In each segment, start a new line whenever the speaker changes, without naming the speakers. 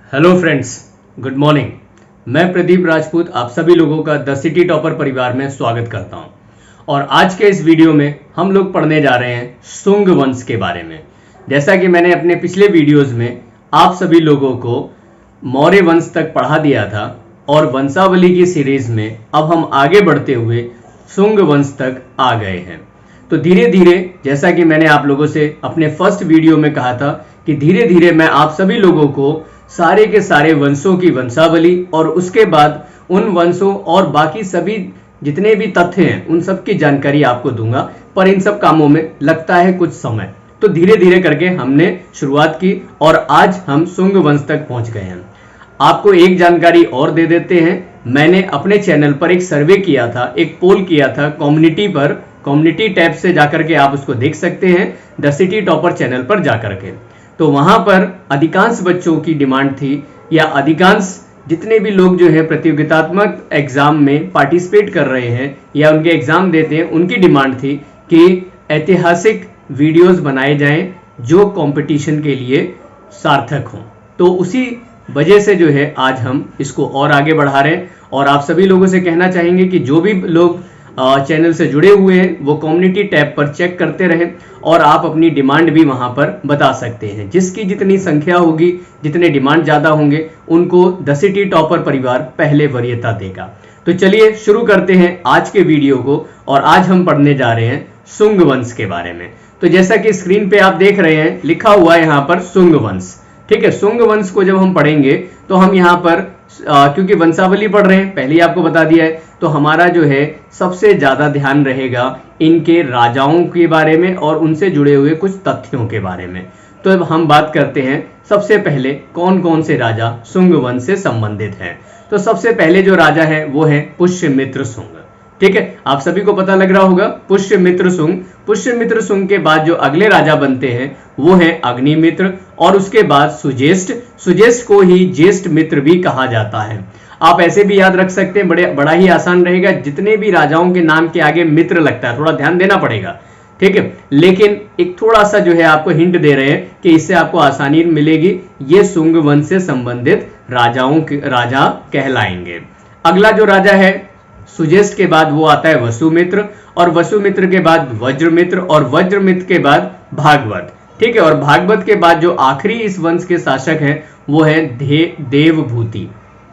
Hello friends, good morning. मैं प्रदीप राजपूत आप सभी लोगों का द सिटी टॉपर परिवार में स्वागत करता हूं। और आज के इस वीडियो में हम लोग पढ़ने जा रहे हैं शुंग वंश के बारे में। जैसा कि मैंने अपने पिछले वीडियोस में आप सभी लोगों को मौर्य वंश तक पढ़ा दिया था और वंशावली की सीरीज में अब हम आगे बढ़ते हुए शुंग वंश तक आ गए हैं। तो धीरे धीरे, जैसा कि मैंने आप लोगों से अपने फर्स्ट वीडियो में कहा था कि धीरे धीरे मैं आप सभी लोगों को सारे के सारे वंशों की वंशावली और उसके बाद उन वंशों और बाकी सभी जितने भी तथ्य हैं उन सब की जानकारी आपको दूंगा। पर इन सब कामों में लगता है कुछ समय, तो धीरे धीरे करके हमने शुरुआत की और आज हम शुंग वंश तक पहुंच गए हैं। आपको एक जानकारी और दे देते हैं, मैंने अपने चैनल पर एक सर्वे किया था, एक पोल किया था कम्युनिटी पर। कम्युनिटी टैब से जाकर के आप उसको देख सकते हैं द सिटी टॉपर चैनल पर जाकर के। तो वहां पर अधिकांश बच्चों की डिमांड थी, या अधिकांश जितने भी लोग जो है प्रतियोगितात्मक एग्जाम में पार्टिसिपेट कर रहे हैं या उनके एग्जाम देते हैं, उनकी डिमांड थी कि ऐतिहासिक वीडियोस बनाए जाएं जो कंपटीशन के लिए सार्थक हों। तो उसी वजह से जो है आज हम इसको और आगे बढ़ा रहे हैं। और आप सभी लोगों से कहना चाहेंगे कि जो भी लोग चैनल से जुड़े हुए हैं वो कम्युनिटी टैब पर चेक करते रहें और आप अपनी डिमांड भी वहां पर बता सकते हैं। जिसकी जितनी संख्या होगी, जितने डिमांड ज्यादा होंगे, उनको द सिटी टॉपर परिवार पहले वरीयता देगा। तो चलिए शुरू करते हैं आज के वीडियो को। और आज हम पढ़ने जा रहे हैं शुंग वंश के बारे में। तो जैसा कि स्क्रीन पे आप देख रहे हैं, लिखा हुआ है यहाँ पर शुंग वंश। ठीक है, शुंग वंश को जब हम पढ़ेंगे तो हम यहाँ पर क्योंकि वंशावली पढ़ रहे हैं, पहले ही आपको बता दिया है, तो हमारा जो है सबसे ज्यादा ध्यान रहेगा इनके राजाओं के बारे में और उनसे जुड़े हुए कुछ तथ्यों के बारे में। तो अब हम बात करते हैं सबसे पहले कौन कौन से राजा शुंग वंश से संबंधित हैं। तो सबसे पहले जो राजा है वो है पुष्यमित्र शुंग। ठीक है, आप सभी को पता लग रहा होगा पुष्यमित्र शुंग। पुष्यमित्र शुंग के बाद जो अगले राजा बनते हैं वो है अग्निमित्र और उसके बाद सुज्येष्ठ। सुज्येष्ठ को ही ज्येष्ठ मित्र भी कहा जाता है। आप ऐसे भी याद रख सकते हैं, बड़ा ही आसान रहेगा। जितने भी राजाओं के नाम के आगे मित्र लगता है, थोड़ा ध्यान देना पड़ेगा। ठीक है, लेकिन एक थोड़ा सा जो है आपको हिंट दे रहे हैं कि इससे आपको आसानी मिलेगी। ये शुंग वंश से संबंधित राजा कहलाएंगे। अगला जो राजा है सुज्येष्ठ के बाद वो आता है वसुमित्र, और वसुमित्र के बाद वज्रमित्र, और वज्रमित्र के बाद भागवत। ठीक है, और भागवत के बाद जो आखिरी इस वंश के शासक हैं वो है देवभूति।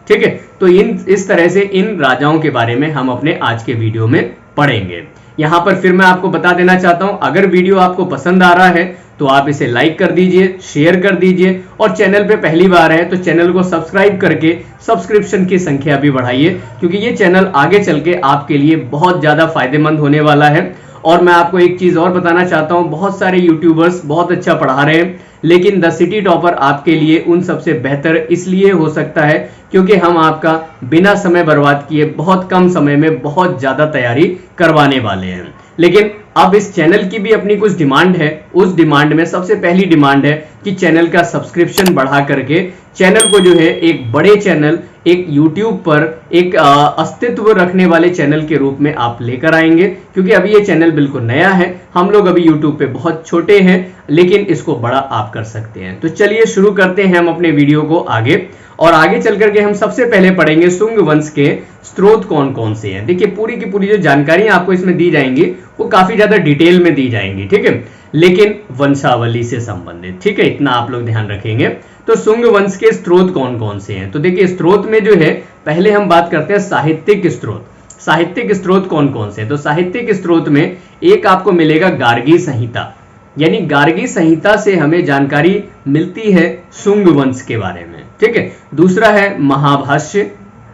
ठीक है, तो इस तरह से इन राजाओं के बारे में हम अपने आज के वीडियो में पढ़ेंगे। यहां पर फिर मैं आपको बता देना चाहता हूं, अगर वीडियो आपको पसंद आ रहा है तो आप इसे लाइक कर दीजिए, शेयर कर दीजिए, और चैनल पे पहली बार है तो चैनल को सब्सक्राइब करके सब्सक्रिप्शन की संख्या भी बढ़ाइए, क्योंकि ये चैनल आगे चल के आपके लिए बहुत ज्यादा फायदेमंद होने वाला है। और मैं आपको एक चीज और बताना चाहता हूं, बहुत सारे यूट्यूबर्स बहुत अच्छा पढ़ा रहे हैं, लेकिन द सिटी टॉपर आपके लिए उन सबसे बेहतर इसलिए हो सकता है क्योंकि हम आपका बिना समय बर्बाद किए बहुत कम समय में बहुत ज्यादा तैयारी करवाने वाले हैं। लेकिन अब इस चैनल की भी अपनी कुछ डिमांड है। उस डिमांड में सबसे पहली डिमांड है कि चैनल का सब्सक्रिप्शन बढ़ा करके चैनल को जो है एक बड़े चैनल, एक YouTube पर एक अस्तित्व रखने वाले चैनल के रूप में आप लेकर आएंगे। क्योंकि अभी ये चैनल बिल्कुल नया है, हम लोग अभी YouTube पे बहुत छोटे हैं, लेकिन इसको बड़ा आप कर सकते हैं। तो चलिए शुरू करते हैं हम अपने वीडियो को आगे। और आगे चल करके हम सबसे पहले पढ़ेंगे शुंग वंश के स्रोत कौन कौन से हैं। देखिए, पूरी की पूरी जो जानकारी आपको इसमें दी जाएंगी वो काफी ज्यादा डिटेल में दी जाएंगी। ठीक है, लेकिन वंशावली से संबंधित। ठीक है, इतना आप लोग ध्यान रखेंगे। तो शुंग वंश के स्रोत कौन कौन से हैं, तो देखिए स्रोत में जो है पहले हम बात करते हैं साहित्यिक स्रोत। साहित्यिक स्रोत कौन कौन से हैं, तो साहित्यिक स्रोत में एक आपको मिलेगा गार्गी संहिता, यानी गार्गी संहिता से हमें जानकारी मिलती है शुंग वंश के बारे में। ठीक है, दूसरा है महाभाष्य,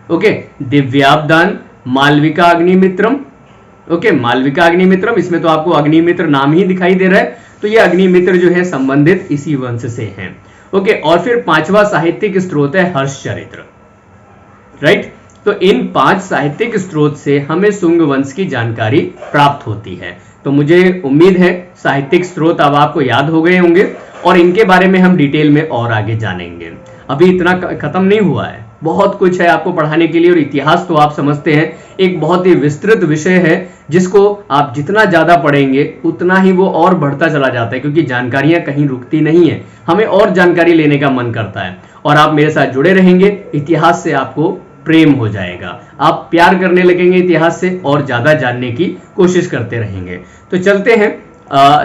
ओके, दिव्यावदान, मालविका अग्निमित्रम। ओके, मालविका अग्निमित्रम, इसमें तो आपको अग्निमित्र नाम ही दिखाई दे रहा है, तो ये अग्निमित्र जो है संबंधित इसी वंश से हैं। ओके, और फिर पांचवा साहित्यिक स्रोत है हर्षचरित्र। राइट, तो इन 5 साहित्यिक स्रोत से हमें शुंग वंश की जानकारी प्राप्त होती है। तो मुझे उम्मीद है साहित्यिक स्रोत अब आपको याद हो गए होंगे और इनके बारे में हम डिटेल में और आगे जानेंगे। अभी इतना खत्म नहीं हुआ है, बहुत कुछ है आपको पढ़ाने के लिए। और इतिहास तो आप समझते हैं एक बहुत ही विस्तृत विषय है, जिसको आप जितना ज्यादा पढ़ेंगे उतना ही वो और बढ़ता चला जाता है, क्योंकि जानकारियां कहीं रुकती नहीं है, हमें और जानकारी लेने का मन करता है। और आप मेरे साथ जुड़े रहेंगे, इतिहास से आपको प्रेम हो जाएगा, आप प्यार करने लगेंगे इतिहास से और ज्यादा जानने की कोशिश करते रहेंगे। तो चलते हैं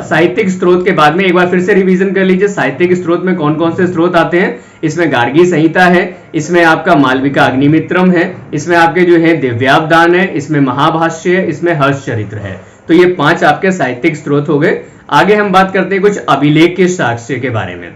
साहित्यिक स्रोत के बाद में एक बार फिर से रिवीजन कर लीजिए। साहित्यिक स्रोत में कौन कौन से स्रोत आते हैं? इसमें गार्गी संहिता है, इसमें आपका मालविका अग्निमित्रम है, इसमें आपके जो है दिव्यावदान है, इसमें महाभाष्य है, इसमें हर्षचरित्र है। तो ये 5 आपके साहित्यिक स्रोत हो गए। आगे हम बात करते हैं कुछ अभिलेख के साक्ष्य के बारे में।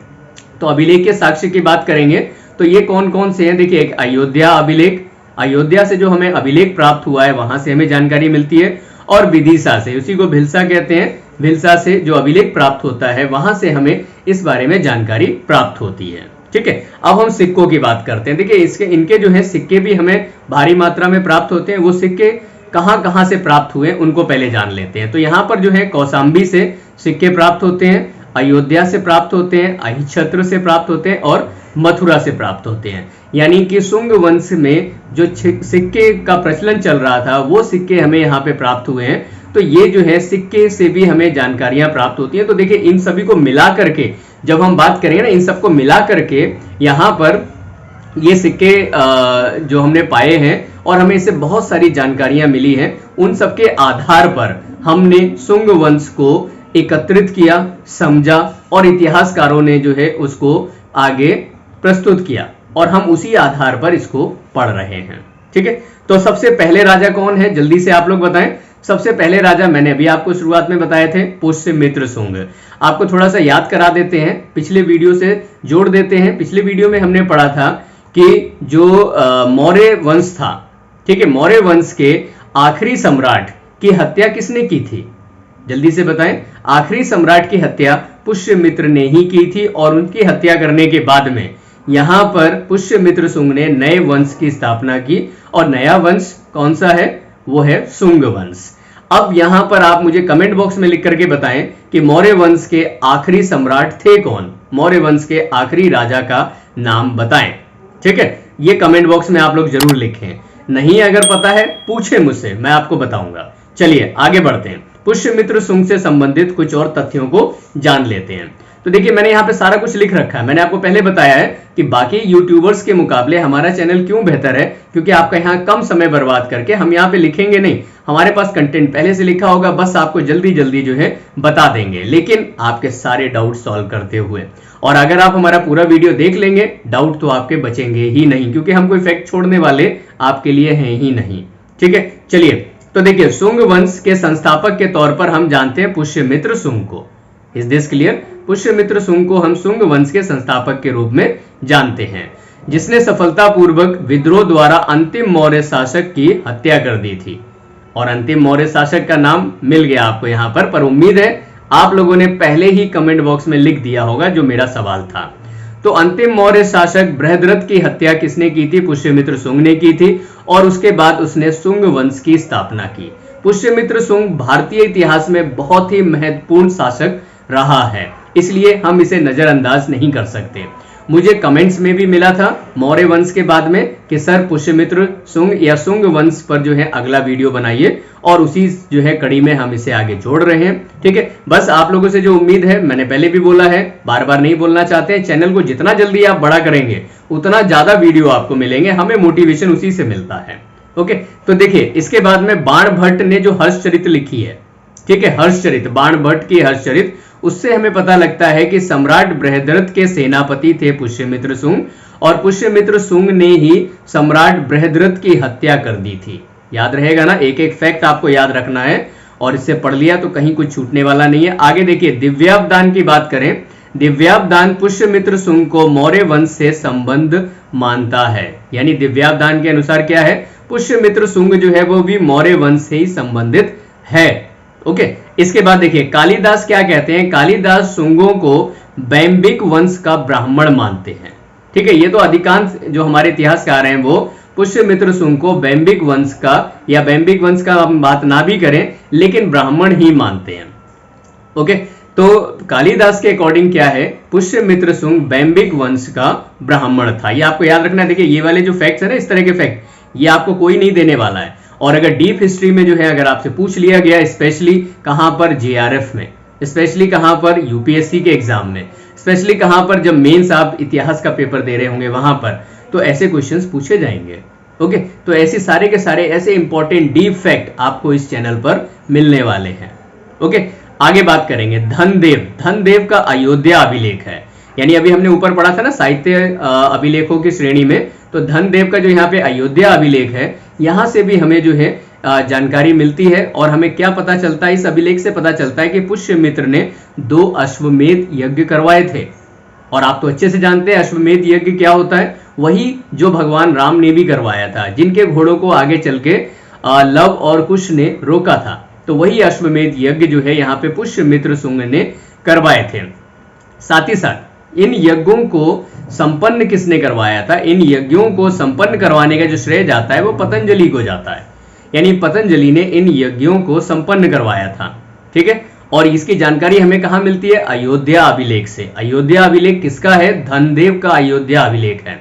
तो अभिलेख के साक्ष्य की बात करेंगे तो ये कौन कौन से हैं? देखिए, एक अयोध्या अभिलेख, अयोध्या से जो हमें अभिलेख प्राप्त हुआ है वहां से हमें जानकारी मिलती है, और विदिशा से, उसी को भिलसा कहते हैं, भिलसा से जो अभिलेख प्राप्त होता है वहां से हमें इस बारे में जानकारी प्राप्त होती है। ठीक है, अब हम सिक्कों की बात करते हैं। देखिए, इनके जो है सिक्के भी हमें भारी मात्रा में प्राप्त होते हैं। वो सिक्के कहां कहां से प्राप्त हुए उनको पहले जान लेते हैं। तो यहाँ पर जो है कौशाम्बी से सिक्के प्राप्त होते हैं, अयोध्या से प्राप्त होते हैं, अहिछत्र से प्राप्त होते हैं और मथुरा से प्राप्त होते हैं। यानी कि शुंग वंश में जो सिक्के का प्रचलन चल रहा था वो सिक्के हमें यहाँ पे प्राप्त हुए हैं। तो ये जो है सिक्के से भी हमें जानकारियां प्राप्त होती हैं। तो देखिए, इन सभी को मिला करके जब हम बात करेंगे ना, इन सबको मिला करके यहाँ पर ये सिक्के जो हमने पाए हैं और हमें इससे बहुत सारी जानकारियां मिली हैं, उन सबके आधार पर हमने शुंग वंश को एकत्रित किया, समझा और इतिहासकारों ने जो है उसको आगे प्रस्तुत किया और हम उसी आधार पर इसको पढ़ रहे हैं। ठीक है, तो सबसे पहले राजा कौन है, जल्दी से आप लोग बताएं। सबसे पहले राजा मैंने अभी आपको शुरुआत में बताए थे, पुष्यमित्र शुंग। आपको थोड़ा सा याद करा देते हैं, पिछले वीडियो से जोड़ देते हैं। पिछले वीडियो में हमने पढ़ा था कि जो मौर्य वंश था, ठीक है, मौर्य वंश के आखिरी सम्राट की हत्या किसने की थी? जल्दी से बताएं। आखिरी सम्राट की हत्या पुष्यमित्र ने ही की थी और उनकी हत्या करने के बाद में यहां पर पुष्यमित्र शुंग ने नए वंश की स्थापना की और नया वंश कौन सा है? वो है शुंग वंश। अब यहां पर आप मुझे कमेंट बॉक्स में लिख करके बताएं कि मौर्य वंश के आखिरी सम्राट थे कौन? मौर्य वंश के आखिरी राजा का नाम बताएं। ठीक है, ये कमेंट बॉक्स में आप लोग जरूर लिखें। नहीं अगर पता है पूछे मुझसे, मैं आपको बताऊंगा। चलिए आगे बढ़ते हैं, पुष्यमित्र शुंग से संबंधित कुछ और तथ्यों को जान लेते हैं। तो देखिए, मैंने यहाँ पे सारा कुछ लिख रखा है। मैंने आपको पहले बताया है कि बाकी यूट्यूबर्स के मुकाबले हमारा चैनल क्यों बेहतर है, क्योंकि आपका यहाँ कम समय बर्बाद करके हम यहाँ पे लिखेंगे नहीं, हमारे पास कंटेंट पहले से लिखा होगा, बस आपको जल्दी जल्दी जो है बता देंगे, लेकिन आपके सारे डाउट सॉल्व करते हुए। और अगर आप हमारा पूरा वीडियो देख लेंगे, डाउट तो आपके बचेंगे ही नहीं, क्योंकि हम कोई फैक्ट छोड़ने वाले आपके लिए हैं ही नहीं। ठीक है, चलिए तो देखिए, शुंग वंश के संस्थापक के तौर पर हम जानते हैं पुष्यमित्र शुंग को। Is this clear? Pushyamitra Shunga को हम शुंग वंश के संस्थापक के रूप में जानते हैं, जिसने सफलतापूर्वक विद्रोह द्वारा अंतिम मौर्य शासक की हत्या कर दी थी। और अंतिम मौर्य शासक का नाम मिल गया आपको यहाँ पर उम्मीद है आप लोगों ने पहले ही कमेंट बॉक्स में लिख दिया होगा जो मेरा सवाल था। तो अंतिम मौर्य शासक बृहद्रथ की हत्या किसने की थी? पुष्यमित्र शुंग ने की थी और उसके बाद उसने शुंग वंश की स्थापना की। पुष्यमित्र शुंग भारतीय इतिहास में बहुत ही महत्वपूर्ण शासक रहा है, इसलिए हम इसे नजरअंदाज नहीं कर सकते। मुझे कमेंट्स में भी मिला था मौर्य वंश के बाद में कि सर पुष्यमित्र शुंग या शुंग वंश पर जो है अगला वीडियो बनाइए, और उसी जो है कड़ी में हम इसे आगे जोड़ रहे हैं। ठीक है, बस आप लोगों से जो उम्मीद है, मैंने पहले भी बोला है, बार बार नहीं बोलना चाहते हैं, चैनल को जितना जल्दी आप बड़ा करेंगे उतना ज्यादा वीडियो आपको मिलेंगे, हमें मोटिवेशन उसी से मिलता है। ओके, तो देखिए इसके बाद में बाण भट्ट ने जो हर्षचरित्र लिखी है, ठीक है, हर्षचरित्र, बाण भट्ट की हर्षचरित्र, उससे हमें पता लगता है कि सम्राट बृहद्रथ के सेनापति थे पुष्यमित्र शुंग, और पुष्यमित्र शुंग ने ही सम्राट बृहद्रथ की हत्या कर दी थी। याद रहेगा ना, एक एक फैक्ट आपको याद रखना है, और इससे पढ़ लिया तो कहीं कुछ छूटने वाला नहीं है। आगे देखिए, दिव्यावदान की बात करें, दिव्यावदान पुष्यमित्र शुंग को मौर्य वंश से संबंध मानता है। यानी दिव्यावदान के अनुसार क्या है, पुष्यमित्र शुंग जो है वो भी मौर्य वंश से ही संबंधित है। ओके, इसके बाद देखिए कालिदास क्या कहते हैं, कालिदास शुंगों को बैम्बिक वंश का ब्राह्मण मानते हैं। ठीक है, ये तो अधिकांश जो हमारे इतिहासकार हैं वो पुष्यमित्र शुंग को बैम्बिक वंश का, या बैम्बिक वंश का हम बात ना भी करें लेकिन ब्राह्मण ही मानते हैं। ओके, तो कालिदास के अकॉर्डिंग क्या है, पुष्यमित्र शुंग बैम्बिक वंश का ब्राह्मण था। ये आपको याद रखना है। देखिए ये वाले जो फैक्ट्स है ना, इस तरह के फैक्ट ये आपको कोई नहीं देने वाला है, और अगर डीप हिस्ट्री में जो है अगर आपसे पूछ लिया गया, स्पेशली कहां पर, जेआरएफ में, स्पेशली कहां पर, यूपीएससी के एग्जाम में, स्पेशली कहां पर, जब मेंस आप इतिहास का पेपर दे रहे होंगे वहां पर, तो ऐसे क्वेश्चंस पूछे जाएंगे। ओके, तो ऐसे सारे के सारे ऐसे इंपॉर्टेंट डीप फैक्ट आपको इस चैनल पर मिलने वाले हैं। ओके, आगे बात करेंगे धनदेव। धनदेव का अयोध्या अभिलेख है, यानी अभी हमने ऊपर पढ़ा था ना साहित्य अभिलेखों की श्रेणी में, तो धनदेव का जो यहाँ पे अयोध्या अभिलेख है, यहां से भी हमें जो है जानकारी मिलती है। और हमें क्या पता चलता है, इस अभिलेख से पता चलता है कि पुष्यमित्र ने 2 अश्वमेध यज्ञ करवाए थे। और आप तो अच्छे से जानते हैं अश्वमेध यज्ञ क्या होता है, वही जो भगवान राम ने भी करवाया था, जिनके घोड़ों को आगे चल के लव और कुश ने रोका था। तो वही अश्वमेध यज्ञ जो है यहाँ पे पुष्यमित्र शुंग ने करवाए थे। साथ ही साथ इन यज्ञों को संपन्न किसने करवाया था, इन यज्ञों को संपन्न करवाने का जो श्रेय जाता है वो पतंजलि को जाता है, यानी पतंजलि ने इन यज्ञों को संपन्न करवाया था। ठीक है, और इसकी जानकारी हमें कहां मिलती है, अयोध्या अभिलेख से। अयोध्या अभिलेख किसका है, धनदेव का अयोध्या अभिलेख है।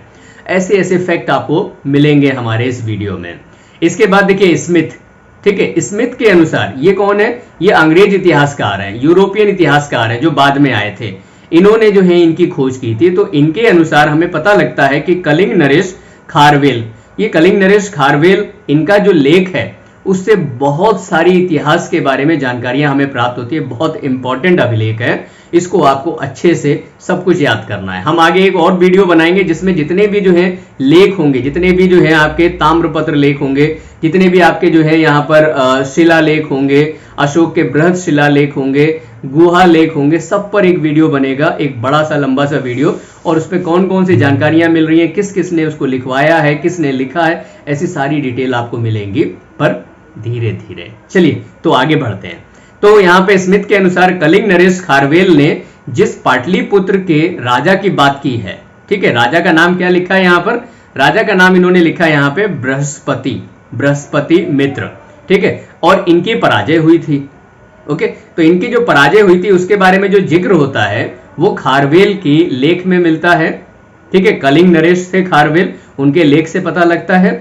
ऐसे ऐसे फैक्ट आपको मिलेंगे हमारे इस वीडियो में। इसके बाद देखिए स्मिथ। ठीक है, स्मिथ के अनुसार ये कौन है, ये अंग्रेज इतिहासकार है, यूरोपियन इतिहासकार है जो बाद में आए थे। इन्होंने जो है इनकी खोज की थी। तो इनके अनुसार हमें पता लगता है कि कलिंग नरेश खारवेल, ये कलिंग नरेश खारवेल, इनका जो लेख है उससे बहुत सारी इतिहास के बारे में जानकारियां हमें प्राप्त होती है। बहुत इंपॉर्टेंट अभिलेख है, इसको आपको अच्छे से सब कुछ याद करना है। हम आगे एक और वीडियो बनाएंगे जिसमें जितने भी जो है लेख होंगे, जितने भी जो है आपके ताम्रपत्र लेख होंगे, जितने भी आपके जो है यहाँ पर शिला लेख होंगे, अशोक के बृहद शिला लेख होंगे, गुहा लेख होंगे, सब पर एक वीडियो बनेगा, एक बड़ा सा लंबा सा वीडियो। और उसमें कौन कौन सी जानकारियां मिल रही हैं, किस किस ने उसको लिखवाया है, किसने लिखा है, ऐसी सारी डिटेल आपको मिलेंगी, पर धीरे धीरे। चलिए तो आगे बढ़ते हैं। तो यहाँ पे स्मिथ के अनुसार कलिंग नरेश खारवेल ने जिस पाटलिपुत्र के राजा की बात की है, ठीक है, राजा का नाम क्या लिखा है यहाँ पर, राजा का नाम इन्होंने लिखा है यहाँ पे बृहस्पति, बृहस्पति मित्र। ठीक है, और इनकी पराजय हुई थी। ओके, तो इनकी जो पराजय हुई थी उसके बारे में जो जिक्र होता है वो खारवेल की लेख में मिलता है। ठीक है, कलिंग नरेश से खारवेल, उनके लेख से पता लगता है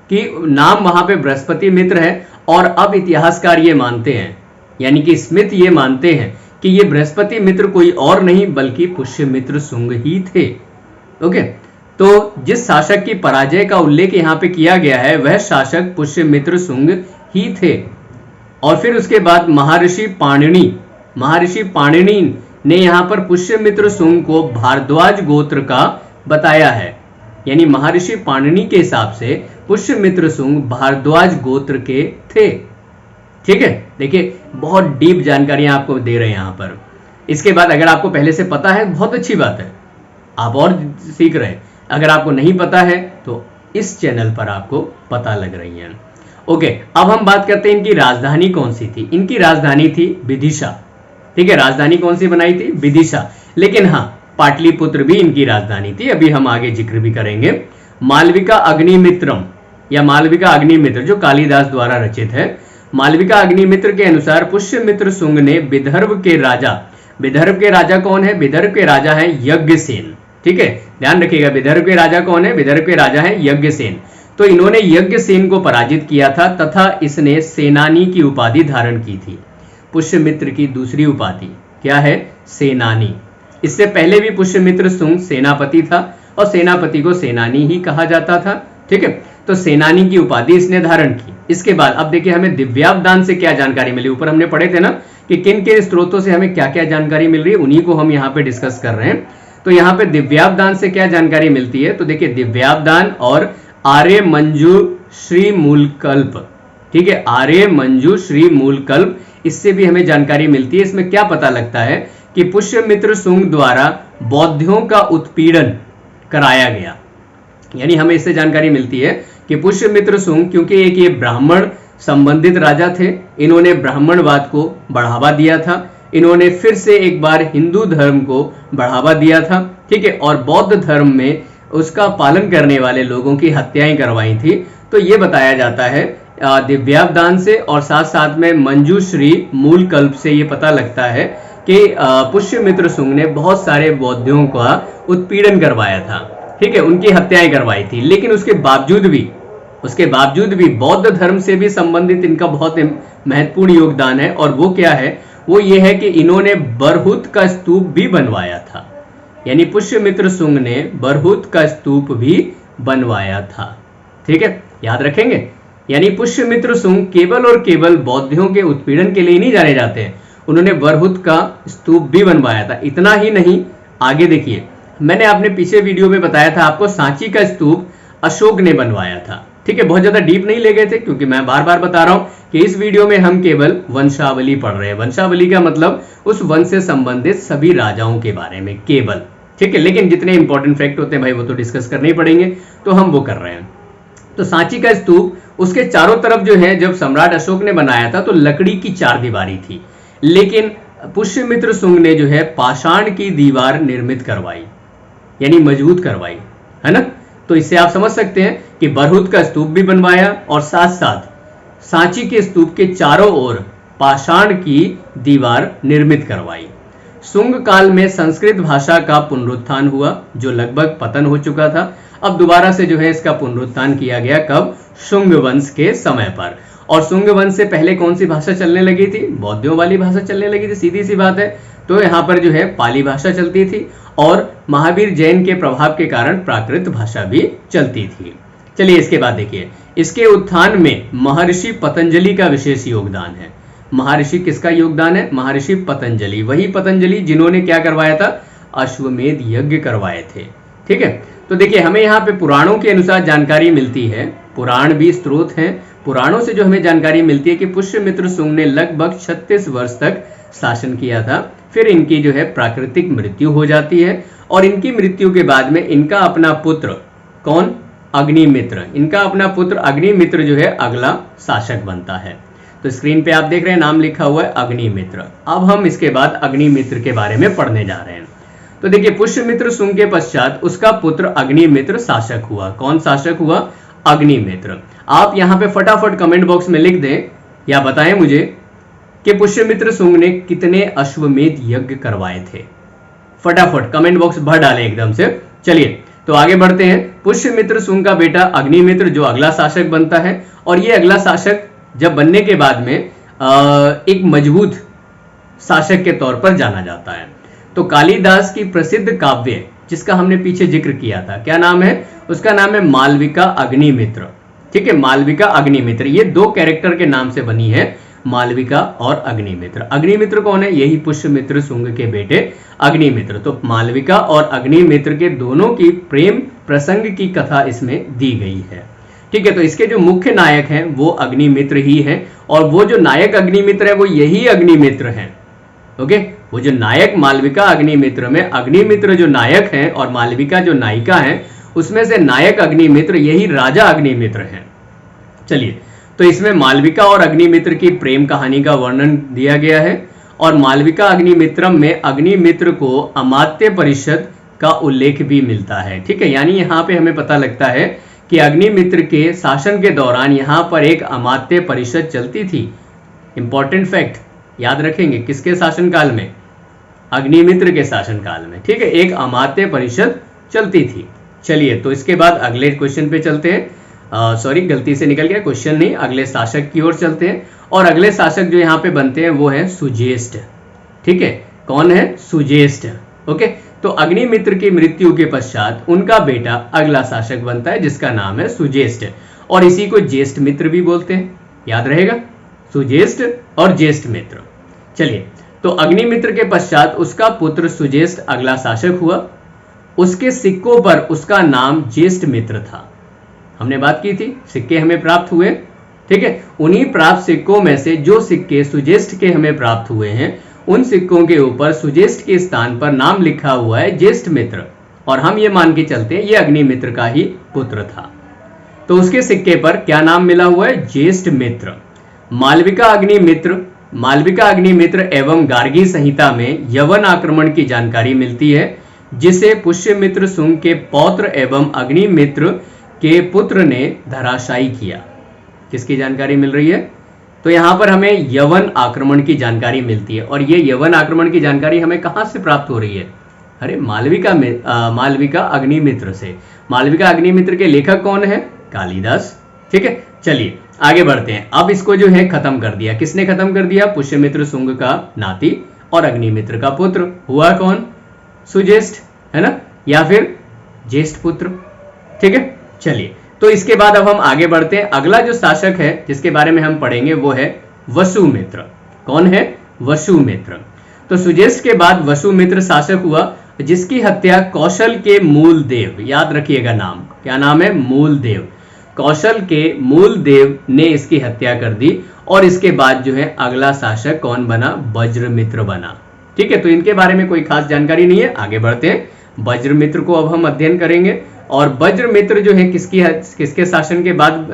कि नाम वहां पे बृहस्पति मित्र है। और अब इतिहासकार ये मानते हैं, यानी कि स्मिथ ये मानते हैं कि ये बृहस्पति मित्र कोई और नहीं बल्कि पुष्यमित्र शुंग ही थे। ओके, तो जिस शासक की पराजय का उल्लेख यहाँ पे किया गया है वह शासक पुष्यमित्र शुंग ही थे। और फिर उसके बाद महर्षि पाणिनि ने यहाँ पर पुष्यमित्र शुंग को भारद्वाज गोत्र का बताया है, यानी महर्षि पाणिनि के हिसाब से पुष्यमित्र शुंग भारद्वाज गोत्र के थे। ठीक है, देखिए बहुत डीप जानकारियां आपको दे रहे हैं यहाँ पर। इसके बाद अगर आपको पहले से पता है बहुत अच्छी बात है, आप और सीख रहे हैं। अगर आपको नहीं पता है तो इस चैनल पर आपको पता लग रही है। ओके, अब हम बात करते हैं इनकी राजधानी कौन सी थी। इनकी राजधानी थी विदिशा। ठीक है, राजधानी कौन सी बनाई थी, विदिशा। लेकिन हाँ, पाटलिपुत्र भी इनकी राजधानी थी, अभी हम आगे जिक्र भी करेंगे। मालविका अग्निमित्रम या मालविका अग्निमित्र जो कालिदास द्वारा रचित है, मालविका अग्निमित्र के अनुसार पुष्यमित्र शुंग ने विदर्भ के राजा कौन है, विदर्भ के राजा है यज्ञसेन। ठीक है, ध्यान रखिएगा, विदर्भ के राजा कौन है, विदर्भ के राजा है यज्ञसेन। तो इन्होंने यज्ञसेन को पराजित किया था तथा इसने सेनानी की उपाधि धारण की थी। पुष्यमित्र की दूसरी उपाधि क्या है, सेनानी। इससे पहले भी पुष्यमित्र शुंग सेनापति था और सेनापति को सेनानी ही कहा जाता था। ठीक है, तो सेनानी की उपाधि इसने धारण की। इसके बाद अब देखिए हमें दिव्यावदान से क्या जानकारी मिली। ऊपर हमने पढ़े थे ना कि किन किन स्रोतों से हमें क्या क्या जानकारी मिल रही है, उन्हीं को हम यहाँ पे डिस्कस कर रहे हैं। तो यहाँ पे दिव्यावदान से क्या जानकारी मिलती है, तो देखिए दिव्यावदान और आर्य मंजू श्री मूलकल्प। ठीक है, आर्य मंजू श्री मूलकल्प, इससे भी हमें जानकारी मिलती है। इसमें क्या पता लगता है कि पुष्यमित्र शुंग द्वारा बौद्धों का उत्पीड़न कराया गया, यानी हमें इससे जानकारी मिलती है कि पुष्यमित्र शुंग क्योंकि एक ये ब्राह्मण संबंधित राजा थे, इन्होंने ब्राह्मणवाद को बढ़ावा दिया था, इन्होंने फिर से एक बार हिंदू धर्म को बढ़ावा दिया था। ठीक है, और बौद्ध धर्म में उसका पालन करने वाले लोगों की हत्याएं करवाई थी। तो ये बताया जाता है दिव्यावदान से, और साथ साथ में मंजूश्री मूलकल्प से ये पता लगता है कि पुष्यमित्र शुंग ने बहुत सारे बौद्धों का उत्पीड़न करवाया था। ठीक है, उनकी हत्याएं करवाई थी। लेकिन उसके बावजूद भी बौद्ध धर्म से भी संबंधित इनका बहुत महत्वपूर्ण योगदान है। और वो क्या है, वो ये है कि इन्होंने बरहुत का स्तूप भी बनवाया था। यानी पुष्यमित्र शुंग ने बरहुत का स्तूप भी बनवाया था। ठीक है, याद रखेंगे। यानी पुष्यमित्र शुंग केवल और केवल बौद्धियों के उत्पीड़न के लिए नहीं जाने जाते हैं, उन्होंने बरहुत का स्तूप भी बनवाया था। इतना ही नहीं, आगे देखिए, मैंने आपने पीछे वीडियो में बताया था आपको, सांची का स्तूप अशोक ने बनवाया था। ठीक है, बहुत ज्यादा डीप नहीं ले गए थे, क्योंकि मैं बार बार बता रहा हूं कि इस वीडियो में हम केवल वंशावली पढ़ रहे हैं। वंशावली का मतलब उस वंश से संबंधित सभी राजाओं के बारे में केवल। ठीक है, लेकिन जितने इंपॉर्टेंट फैक्ट होते हैं भाई वो तो डिस्कस करने ही पड़ेंगे, तो हम वो कर रहे हैं। तो सांची का स्तूप, उसके चारों तरफ जो है जब सम्राट अशोक ने बनाया था तो लकड़ी की चार दीवारी थी, लेकिन पुष्यमित्र शुंग ने जो है पाषाण की दीवार निर्मित करवाई, यानी मजबूत करवाई, है ना। तो इससे आप समझ सकते हैं कि बरहुत का स्तूप भी बनवाया और साथ साथ सांची के स्तूप के चारों ओर पाषाण की दीवार निर्मित करवाई। शुंग काल में संस्कृत भाषा का पुनरुत्थान हुआ, जो लगभग पतन हो चुका था। अब दोबारा से जो है इसका पुनरुत्थान किया गया, कब? शुंग वंश के समय पर। और शुंग वंश से पहले कौन सी भाषा चलने लगी थी? बौद्धों वाली भाषा चलने लगी थी, सीधी सी बात है। तो यहाँ पर जो है पाली भाषा चलती थी और महावीर जैन के प्रभाव के कारण प्राकृत भाषा भी चलती थी। चलिए इसके बाद देखिए, इसके उत्थान में महर्षि पतंजलि का विशेष योगदान है। महर्षि किसका योगदान है? महर्षि पतंजलि, वही पतंजलि जिन्होंने क्या करवाया था? अश्वमेध यज्ञ करवाए थे। ठीक है, तो देखिए हमें यहाँ पे पुराणों के अनुसार जानकारी मिलती है, पुराण भी स्रोत हैं, पुराणों से जो हमें जानकारी मिलती है कि पुष्यमित्र शुंग ने लगभग 36 वर्ष तक शासन किया था। फिर इनकी जो है प्राकृतिक मृत्यु हो जाती है और इनकी मृत्यु के बाद में इनका अपना पुत्र, कौन? अग्निमित्र, इनका अपना पुत्र अग्निमित्र जो है अगला शासक बनता है। तो स्क्रीन पे आप देख रहे हैं नाम लिखा हुआ है अग्निमित्र। अब हम इसके बाद अग्निमित्र के बारे में पढ़ने जा रहे हैं। तो देखिए पुष्यमित्र शुंग के पश्चात उसका पुत्र अग्निमित्र शासक हुआ। कौन शासक हुआ? अग्निमित्र। आप यहाँ पे फटाफट कमेंट बॉक्स में लिख दें या बताएं मुझे कि पुष्यमित्र शुंग ने कितने अश्वमेध यज्ञ करवाए थे। फटाफट कमेंट बॉक्स भर डालें एकदम से। चलिए तो आगे बढ़ते हैं। पुष्यमित्र शुंग का बेटा अग्निमित्र जो अगला शासक बनता है, और ये अगला शासक जब बनने के बाद में एक मजबूत शासक के तौर पर जाना जाता है। तो कालिदास की प्रसिद्ध काव्य जिसका हमने पीछे जिक्र किया था, क्या नाम है? उसका नाम है मालविका अग्निमित्र। ठीक है, मालविका अग्निमित्र, ये दो कैरेक्टर के नाम से बनी है, मालविका और अग्निमित्र। अग्निमित्र कौन है? यही पुष्यमित्र शुंग के बेटे अग्निमित्र। तो मालविका और अग्निमित्र के दोनों की प्रेम प्रसंग की कथा इसमें दी गई है। ठीक है, तो इसके जो मुख्य नायक हैं वो अग्निमित्र ही हैं, और वो जो नायक अग्निमित्र है वो यही अग्निमित्र हैं। ओके, वो जो नायक मालविका अग्निमित्र में, अग्निमित्र जो नायक हैं और मालविका जो नायिका हैं, उसमें से नायक अग्निमित्र यही राजा अग्निमित्र हैं। चलिए, तो इसमें मालविका और अग्निमित्र की प्रेम कहानी का वर्णन दिया गया है, और मालविका अग्निमित्रम में अग्निमित्र को अमात्य परिषद का उल्लेख भी मिलता है। ठीक है, यानी यहाँ पे हमें पता लगता है कि अग्निमित्र के शासन के दौरान यहाँ पर एक अमात्य परिषद चलती थी। इंपॉर्टेंट फैक्ट याद रखेंगे, किसके शासन काल में? अग्निमित्र के शासन काल में। ठीक है, एक अमात्य परिषद चलती थी। चलिए, तो इसके बाद अगले क्वेश्चन पे चलते हैं। सॉरी, गलती से निकल गया, क्वेश्चन नहीं, अगले शासक की ओर चलते हैं। और अगले शासक जो यहाँ पे बनते हैं वो है सुज्येष्ठ। ठीक है, कौन है? सुज्येष्ठ। ओके, तो अग्निमित्र की मृत्यु के पश्चात उनका बेटा अगला शासक बनता है जिसका नाम है सुज्येष्ठ, और इसी को ज्येष्ठ मित्र भी बोलते हैं, याद रहेगा, सुज्येष्ठ और ज्येष्ठ मित्र। चलिए, तो अग्निमित्र के पश्चात उसका पुत्र सुज्येष्ठ अगला शासक हुआ। उसके सिक्कों पर उसका नाम ज्येष्ठ मित्र था। हमने बात की थी, सिक्के हमें प्राप्त हुए। ठीक है, उन्हीं प्राप्त सिक्कों में से जो सिक्के सुज्येष्ठ के हमें प्राप्त हुए हैं, उन सिक्कों के ऊपर सुज्येष्ठ के स्थान पर नाम लिखा हुआ है ज्येष्ठ मित्र, और हम ये मान के चलते हैं ये अग्निमित्र का ही पुत्र था। तो उसके सिक्के पर क्या नाम मिला हुआ है? ज्येष्ठ मित्र। मालविका अग्निमित्र एवं गार्गी संहिता में यवन आक्रमण की जानकारी मिलती है, जिसे पुष्यमित्र शुंग के पौत्र एवं अग्निमित्र के पुत्र ने धराशायी किया। किसकी जानकारी मिल रही है? तो यहां पर हमें यवन आक्रमण की जानकारी मिलती है, और ये यवन आक्रमण की जानकारी हमें कहां से प्राप्त हो रही है? अरे मालविका अग्निमित्र से। मालविका अग्निमित्र के लेखक कौन है? कालिदास। ठीक है, चलिए आगे बढ़ते हैं। अब इसको जो है खत्म कर दिया, किसने खत्म कर दिया? पुष्यमित्र शुंग का नाती और अग्निमित्र का पुत्र हुआ कौन? सुज्येष्ठ, है ना, या फिर ज्येष्ठ पुत्र। ठीक है, चलिए तो इसके बाद अब हम आगे बढ़ते हैं। अगला जो शासक है जिसके बारे में हम पढ़ेंगे वो है वसुमित्र। कौन है? वसुमित्र। तो सुज्येष्ठ के बाद वसुमित्र शासक हुआ, जिसकी हत्या कौशल के मूल देव, याद रखिएगा नाम, क्या नाम है? मूल देव। कौशल के मूल देव ने इसकी हत्या कर दी और इसके बाद जो है अगला शासक कौन बना? वज्रमित्र बना। ठीक है, तो इनके बारे में कोई खास जानकारी नहीं है, आगे बढ़ते हैं। वज्रमित्र को अब हम अध्ययन करेंगे और वज्रमित्र जो है किसके शासन के बाद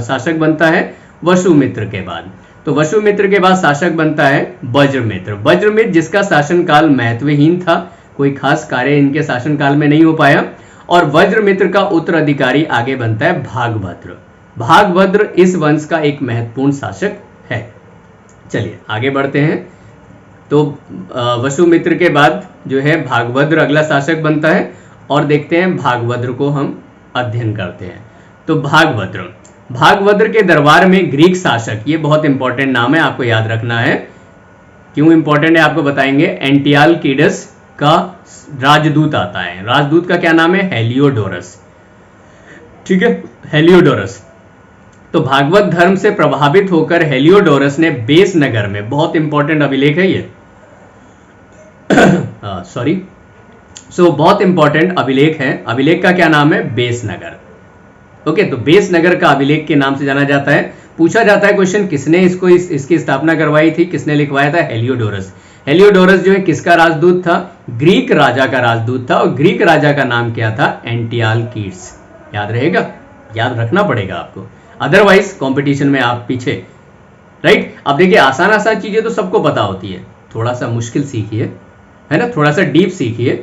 शासक बनता है? वसुमित्र के बाद। तो वसुमित्र के बाद शासक बनता है वज्रमित्र। वज्रमित्र जिसका शासनकाल महत्वहीन था, कोई खास कार्य इनके शासनकाल में नहीं हो पाया, और वज्रमित्र का उत्तराधिकारी आगे बनता है भागभद्र। भागभद्र इस वंश का एक महत्वपूर्ण शासक है। चलिए आगे बढ़ते हैं। तो वसुमित्र के बाद जो है भागभद्र अगला शासक बनता है और देखते हैं भागभद्र को हम अध्ययन करते हैं। तो भागभद्र के दरबार में ग्रीक शासक, ये बहुत इंपॉर्टेंट नाम है, आपको याद रखना है। क्यों इंपॉर्टेंट है आपको बताएंगे। एंटियालकीडस का राजदूत आता है। राजदूत का क्या नाम है? हेलियोडोरस। ठीक है, हेलियोडोरस। तो भागवत धर्म से प्रभावित होकर हेलियोडोरस ने बेस नगर में, बहुत इंपॉर्टेंट अभिलेख है ये बहुत इंपॉर्टेंट अभिलेख है। अभिलेख का क्या नाम है? बेस नगर। ओके, तो बेस नगर का अभिलेख के नाम से जाना जाता है। पूछा जाता है क्वेश्चन, किसने इसकी स्थापना करवाई थी, किसने लिखवाया था? हेलियोडोरस। हेलियोडोरस जो है किसका राजदूत था? ग्रीक राजा का राजदूत था, और ग्रीक राजा का नाम क्या था? एंटियालकीड्स। याद रहेगा, याद रखना पड़ेगा आपको, अदरवाइज कंपटीशन में आप पीछे। राइट, अब देखिए आसान चीजें तो सबको पता होती है, थोड़ा सा मुश्किल सीखिए, है ना, थोड़ा सा डीप सीखिए।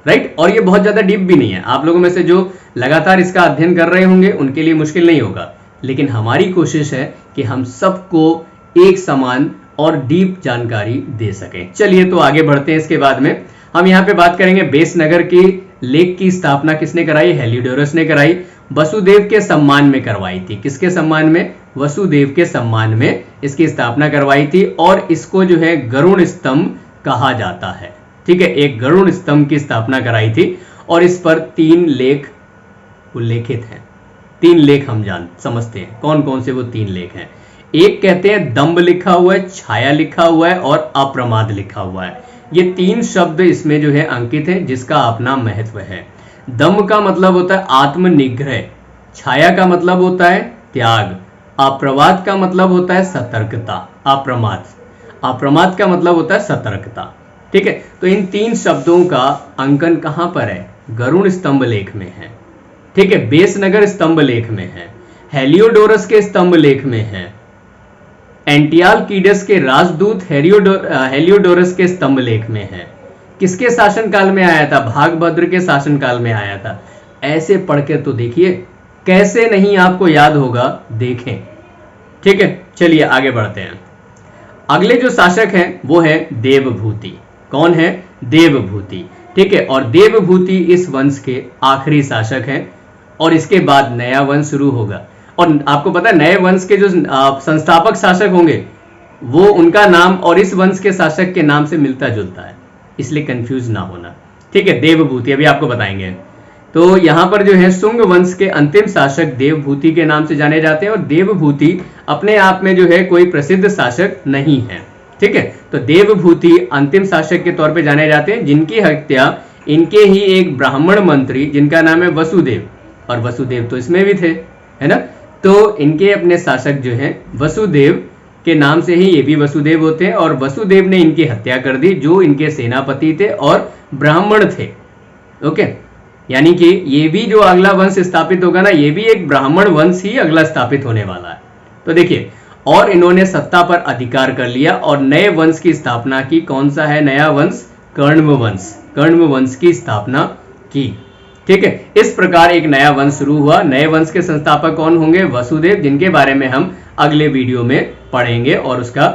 राइट, और ये बहुत ज्यादा डीप भी नहीं है। आप लोगों में से जो लगातार इसका अध्ययन कर रहे होंगे उनके लिए मुश्किल नहीं होगा, लेकिन हमारी कोशिश है कि हम सबको एक समान और डीप जानकारी दे सकें। चलिए तो आगे बढ़ते हैं। इसके बाद में हम यहाँ पे बात करेंगे बेस नगर की लेक की स्थापना किसने कराई? हेलियोडोरस ने कराई। वसुदेव के सम्मान में करवाई थी। किसके सम्मान में? वसुदेव के सम्मान में इसकी स्थापना करवाई थी, और इसको जो है गरुड़ स्तंभ कहा जाता है। ठीक है, एक गरुड़ स्तंभ की स्थापना कराई थी, और इस पर 3 लेख उल्लेखित हैं। 3 लेख हम समझते हैं कौन कौन से वो 3 लेख हैं। एक कहते हैं दंभ लिखा हुआ है, छाया लिखा हुआ है, और अप्रमाद लिखा हुआ है। ये 3 शब्द इसमें जो है अंकित है, जिसका अपना महत्व है। दंभ का मतलब होता है आत्मनिग्रह, छाया का मतलब होता है त्याग, अप्रमाद का मतलब होता है सतर्कता। अप्रमाद का मतलब होता है सतर्कता। ठीक है, तो इन 3 शब्दों का अंकन कहां पर है? गरुड़ स्तंभ लेख में है। ठीक है, बेसनगर स्तंभ लेख में है, हेलियोडोरस के स्तंभ लेख में है, एंटियालकीडस के राजदूत हेलियोडोरस के स्तंभ लेख में है। किसके शासनकाल में आया था? भागभद्र के शासनकाल में आया था। ऐसे पढ़ के तो देखिए, कैसे नहीं आपको याद होगा, देखें। ठीक है, चलिए आगे बढ़ते हैं। अगले जो शासक हैं वो है देवभूति। कौन है? देवभूति। ठीक है, और देवभूति इस वंश के आखिरी शासक हैं, और इसके बाद नया वंश शुरू होगा। और आपको पता है नए वंश के जो संस्थापक शासक होंगे वो उनका नाम और इस वंश के शासक के नाम से मिलता जुलता है, इसलिए कंफ्यूज ना होना। ठीक है, देवभूति अभी आपको बताएंगे। तो यहां पर जो है शुंग वंश के अंतिम शासक देवभूति के नाम से जाने जाते हैं, और देवभूति अपने आप में जो है कोई प्रसिद्ध शासक नहीं है। ठीक है, तो देवभूति अंतिम शासक के तौर पे जाने जाते हैं, जिनकी हत्या इनके ही एक ब्राह्मण मंत्री जिनका नाम है वसुदेव, और वसुदेव तो इसमें भी थे, है ना, तो इनके अपने शासक जो हैं वसुदेव के नाम से ही ये भी वसुदेव होते हैं, और वसुदेव ने इनकी हत्या कर दी, जो इनके सेनापति थे और ब्राह्मण थे। ओके, यानी कि ये भी जो अगला वंश स्थापित होगा ना, ये भी एक ब्राह्मण वंश ही अगला स्थापित होने वाला है। तो देखिए, और इन्होंने सत्ता पर अधिकार कर लिया और नए वंश की स्थापना की। कौन सा है नया वंश? कण्व वंश। कण्व वंश की स्थापना की। ठीक है, इस प्रकार एक नया वंश शुरू हुआ। नए वंश के संस्थापक कौन होंगे? वसुदेव, जिनके बारे में हम अगले वीडियो में पढ़ेंगे और उसका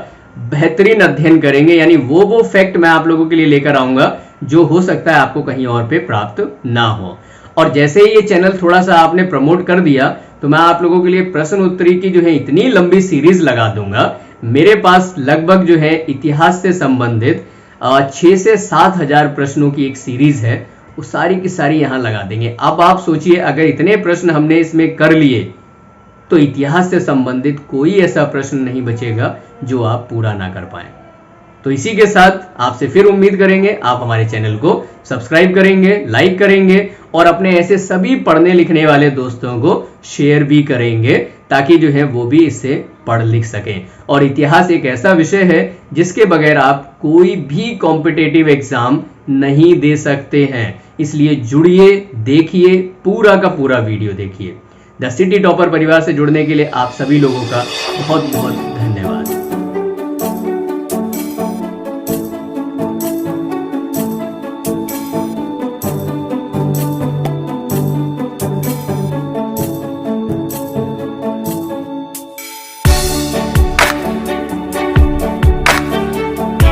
बेहतरीन अध्ययन करेंगे। यानी वो फैक्ट मैं आप लोगों के लिए लेकर आऊंगा जो हो सकता है आपको कहीं और पे प्राप्त ना हो। और जैसे ही ये चैनल थोड़ा सा आपने प्रमोट कर दिया, तो मैं आप लोगों के लिए प्रश्न उत्तरी की जो है इतनी लंबी सीरीज लगा दूंगा। मेरे पास लगभग जो है इतिहास से संबंधित 6 से 7 हजार प्रश्नों की एक सीरीज है, वो सारी की सारी यहाँ लगा देंगे। अब आप सोचिए, अगर इतने प्रश्न हमने इसमें कर लिए तो इतिहास से संबंधित कोई ऐसा प्रश्न नहीं बचेगा जो आप पूरा ना कर पाए। तो इसी के साथ आपसे फिर उम्मीद करेंगे आप हमारे चैनल को सब्सक्राइब करेंगे, लाइक करेंगे और अपने ऐसे सभी पढ़ने लिखने वाले दोस्तों को शेयर भी करेंगे, ताकि जो है वो भी इससे पढ़ लिख सकें। और इतिहास एक ऐसा विषय है जिसके बगैर आप कोई भी कॉम्पिटिटिव एग्जाम नहीं दे सकते हैं। इसलिए जुड़िए, देखिए, पूरा का पूरा वीडियो देखिए। द सिटी टॉपर परिवार से जुड़ने के लिए आप सभी लोगों का बहुत बहुत धन्यवाद।